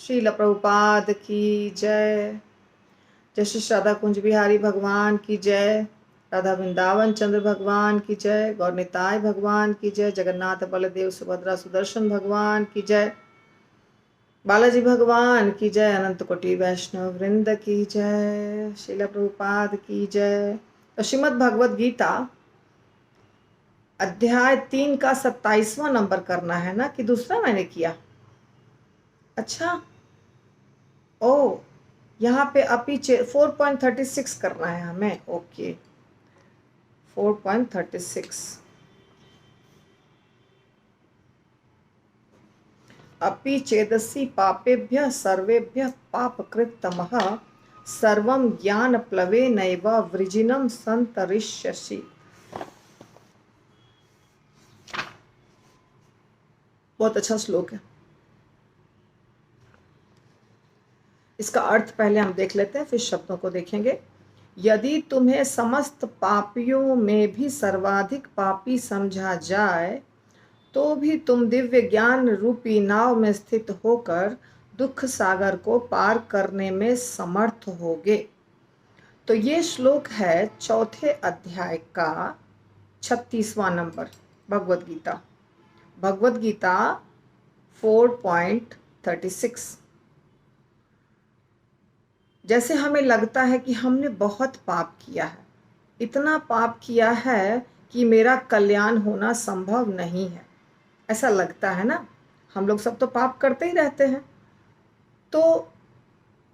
श्रील प्रभुपाद की जय। जय श्री राधा कुंज बिहारी भगवान की जय। राधा वृंदावन चंद्र भगवान की जय। गौरनिताय भगवान की जय। जगन्नाथ बलदेव सुभद्रा सुदर्शन भगवान की जय। बालाजी भगवान की जय। अनंत कोटि वैष्णव वृंद की जय। श्रील प्रभुपाद की जय। तो श्रीमद् भगवद गीता अध्याय 3 का 27वां नंबर करना है ना, कि दूसरा मैंने किया? अच्छा, ओ यहाँ पे अपी 4.36 करना है हमें। ओके, 4.36। अपि चेदसि पापेभ्यः सर्वेभ्यः पापकृत्तमः सर्वं ज्ञानप्लवेनैव वृजिनं संतरिष्यसि। बहुत अच्छा श्लोक है। इसका अर्थ पहले हम देख लेते हैं, फिर शब्दों को देखेंगे। यदि तुम्हें समस्त पापियों में भी सर्वाधिक पापी समझा जाए तो भी तुम दिव्य ज्ञान रूपी नाव में स्थित होकर दुख सागर को पार करने में समर्थ होगे। तो ये श्लोक है चौथे अध्याय का 36वां नंबर, भगवद गीता। भगवद गीता 4.36। जैसे हमें लगता है कि हमने बहुत पाप किया है, इतना पाप किया है कि मेरा कल्याण होना संभव नहीं है, ऐसा लगता है ना। हम लोग सब तो पाप करते ही रहते हैं। तो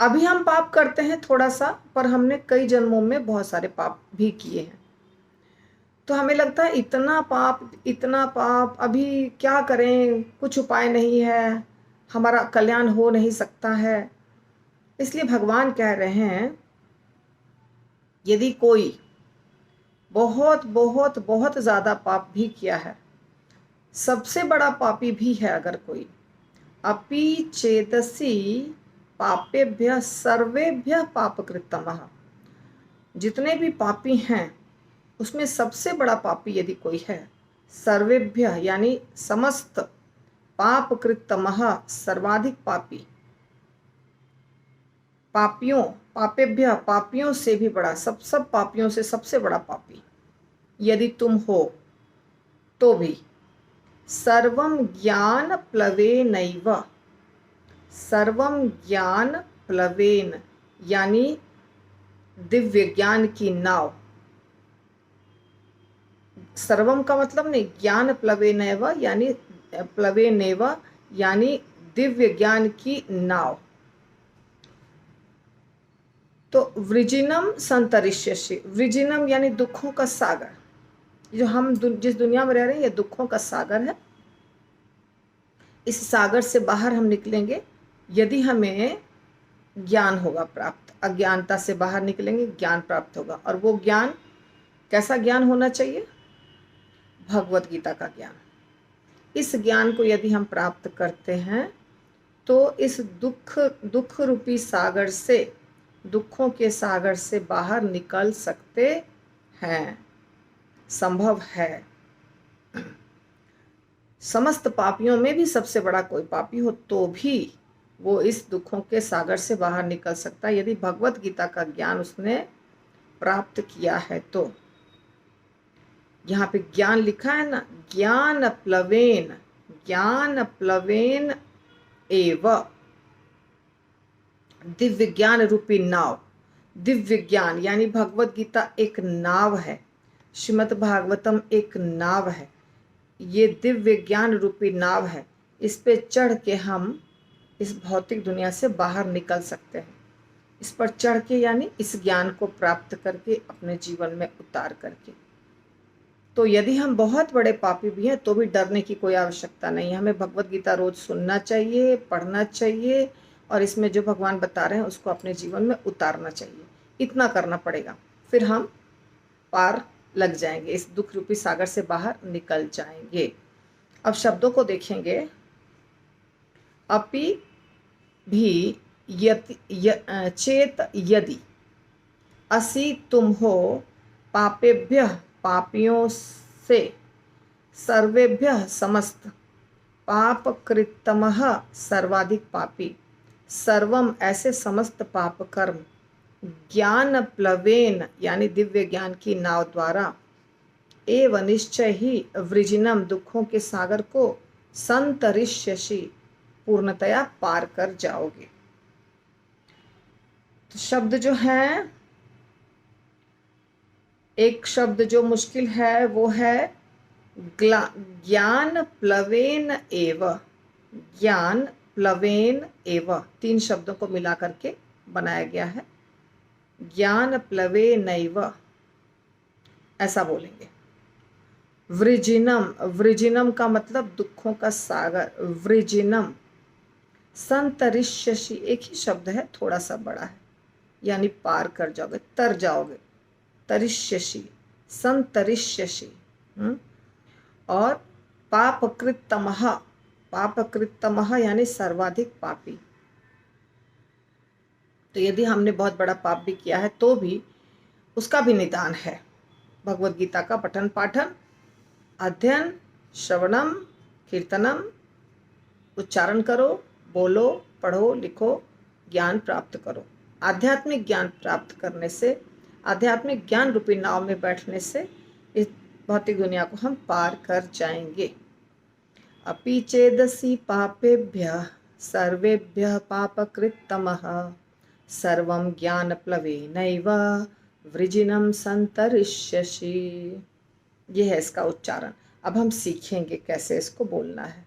अभी हम पाप करते हैं थोड़ा सा, पर हमने कई जन्मों में बहुत सारे पाप भी किए हैं। तो हमें लगता है इतना पाप इतना पाप, अभी क्या करें, कुछ उपाय नहीं है, हमारा कल्याण हो नहीं सकता है। इसलिए भगवान कह रहे हैं, यदि कोई बहुत बहुत बहुत ज़्यादा पाप भी किया है, सबसे बड़ा पापी भी है अगर कोई, अपि चेतसि पापेभ्यः सर्वेभ्यः पापकृत्तमः, जितने भी पापी हैं उसमें सबसे बड़ा पापी यदि कोई है, सर्वेभ्यः यानी समस्त, पापकृत्तमः सर्वाधिक पापी, पापियों, पापेभ्यः पापियों से भी बड़ा, सब पापियों से सबसे बड़ा पापी यदि तुम हो तो भी, सर्वं ज्ञान प्लवेनैव, सर्वं ज्ञान प्लवेन यानी दिव्य ज्ञान की नाव। सर्वम का मतलब नहीं, ज्ञान प्लवेनैव यानी प्लवेनैव यानी दिव्य ज्ञान की नाव। तो वृजिनम संतरिष्यसि, वृजिनम यानी दुखों का सागर। जो हम जिस दुनिया में रह रहे हैं ये दुखों का सागर है। इस सागर से बाहर हम निकलेंगे यदि हमें ज्ञान होगा प्राप्त। अज्ञानता से बाहर निकलेंगे, ज्ञान प्राप्त होगा। और वो ज्ञान कैसा ज्ञान होना चाहिए? भगवद गीता का ज्ञान। इस ज्ञान को यदि हम प्राप्त करते हैं तो इस दुख रूपी सागर से, दुखों के सागर से बाहर निकल सकते हैं, संभव है। समस्त पापियों में भी सबसे बड़ा कोई पापी हो तो भी वो इस दुखों के सागर से बाहर निकल सकता है यदि भगवत गीता का ज्ञान उसने प्राप्त किया है। तो यहाँ पे ज्ञान लिखा है ना, ज्ञान प्लवेन, ज्ञान प्लवेन एव, दिव्य ज्ञान रूपी नाव। दिव्य ज्ञान यानी भगवत गीता एक नाव है, श्रीमद् भागवतम एक नाव है। ये दिव्य ज्ञान रूपी नाव है, इस पे चढ़ के हम इस भौतिक दुनिया से बाहर निकल सकते हैं। इस पर चढ़ के यानी इस ज्ञान को प्राप्त करके अपने जीवन में उतार करके। तो यदि हम बहुत बड़े पापी भी हैं तो भी डरने की कोई आवश्यकता नहीं है। हमें भगवत गीता रोज सुनना चाहिए, पढ़ना चाहिए, और इसमें जो भगवान बता रहे हैं उसको अपने जीवन में उतारना चाहिए। इतना करना पड़ेगा, फिर हम पार लग जाएंगे, इस दुख रूपी सागर से बाहर निकल जाएंगे। अब शब्दों को देखेंगे। अपि भी चेत यदि, असि तुम हो पापेभ्यः पापियों से, सर्वेभ्यः समस्त, पापकृत्तमः सर्वाधिक पापी, सर्वम ऐसे समस्त पाप कर्म ज्ञान प्लवेन यानी दिव्य ज्ञान की नाव द्वारा एव निश्चय ही वृजिनम दुखों के सागर को संतरिष्यसि पूर्णतया पार कर जाओगे। तो शब्द जो है, एक शब्द जो मुश्किल है वो है ज्ञान प्लवेन एव। ज्ञान प्लवेन एव 3 शब्दों को मिला करके बनाया गया है। ज्ञान प्लवेनैव ऐसा बोलेंगे। वृजिनम, वृजिनम का मतलब दुखों का सागर, वृजिनम। संतरिष्यसि एक ही शब्द है, थोड़ा सा बड़ा है, यानी पार कर जाओगे, तर जाओगे। तरिष्यसि, संतरिष्यसि। और पापकृतमः, पापकृतमः यानी सर्वाधिक पापी। तो यदि हमने बहुत बड़ा पाप भी किया है तो भी उसका भी निदान है। भगवद गीता का पठन पाठन, अध्ययन, श्रवणम, कीर्तनम, उच्चारण करो, बोलो, पढ़ो, लिखो, ज्ञान प्राप्त करो। आध्यात्मिक ज्ञान प्राप्त करने से, आध्यात्मिक ज्ञान रूपी नाव में बैठने से इस भौतिक दुनिया को हम पार कर जाएंगे। अपि चेदसि पापेभ्यः सर्वेभ्यः पापकृत्तमः सर्वं ज्ञानप्लवेनैव वृजिनं संतरिष्यसि। ये है इसका उच्चारण। अब हम सीखेंगे कैसे इसको बोलना है।